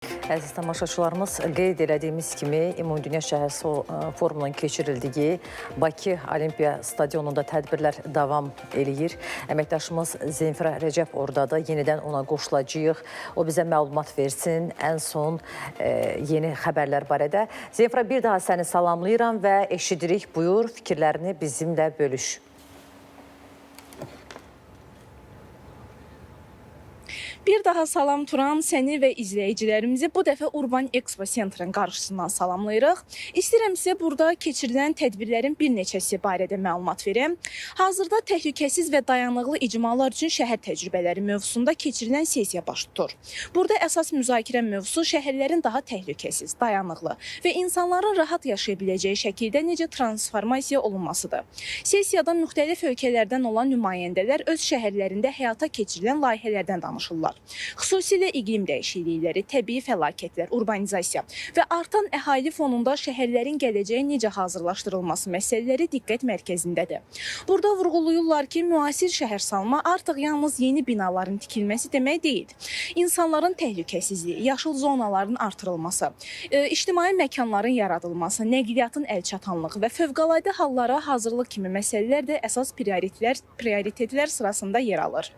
Əziz tamaşaçılarımız, qeyd elədiyimiz kimi Ümumi Dünya Şəhər Forumunun keçirildiyi Bakı Olimpiya Stadionunda tədbirlər davam eləyir. Əməkdaşımız Zemfira Rəcəb oradadır. Yenidən ona qoşulacağıq. O bizə məlumat versin ən son yeni xəbərlər barədə. Zemfira, bir daha səni salamlayıram və eşidirik. Buyur, fikirlərini bizimlə bölüş. Bir daha salam Turan, səni və izləyicilərimizi bu dəfə Urban Expo Center'ın qarşısından salamlayırıq. İstəyirəm sizə burada keçirilən tədbirlərin bir neçəsi barədə məlumat verim. Hazırda təhlükəsiz və dayanıqlı icmalar üçün şəhər təcrübələri mövzusunda keçirilən sessiya baş tutur. Burada əsas müzakirə mövzusu şəhərlərin daha təhlükəsiz, dayanıqlı və insanların rahat yaşaya biləcəyi şəkildə necə transformasiya olunmasıdır. Sessiyada müxtəlif ölkələrdən olan nümayəndələr öz şəhərlərində həyata keçirilən layihələrdən danışırlar. Xüsusilə iqlim dəyişiklikləri, təbii fəlakətlər, urbanizasiya və artan əhali fonunda şəhərlərin gələcəyə necə hazırlaşdırılması məsələləri diqqət mərkəzindədir. Burada vurğulayırlar ki, müasir şəhərsalma artıq yalnız yeni binaların tikilməsi demək deyil. İnsanların təhlükəsizliyi, yaşıl zonaların artırılması, ictimai məkanların yaradılması, nəqliyyatın əlçatanlığı və fövqəladə hallara hazırlıq kimi məsələlər də əsas prioritetlər sırasında yer alır.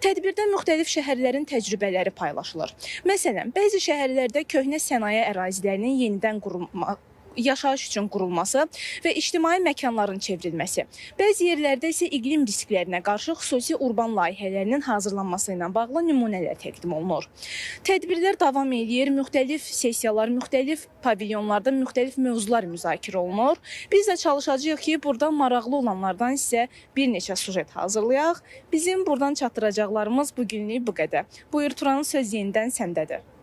Tədbirdə müxtəlif şəhərlərin təcrübələri paylaşılır. Məsələn, bəzi şəhərlərdə köhnə sənaye ərazilərinin yenidən yaşayış üçün qurulması və ictimai məkanların çevrilməsi. Bəzi yerlərdə isə iqlim risklərinə qarşı xüsusi urban layihələrinin hazırlanması ilə bağlı nümunələr təqdim olunur. Tədbirlər davam edir, müxtəlif sessiyalar, müxtəlif pavilyonlarda müxtəlif mövzular müzakirə olunur. Biz də çalışacağıq ki, burada maraqlı olanlardan sizə bir neçə sujet hazırlayaq. Bizim buradan çatdıracaqlarımız bugünlük bu qədər. Buyur Turanın söz yenidən səndədir.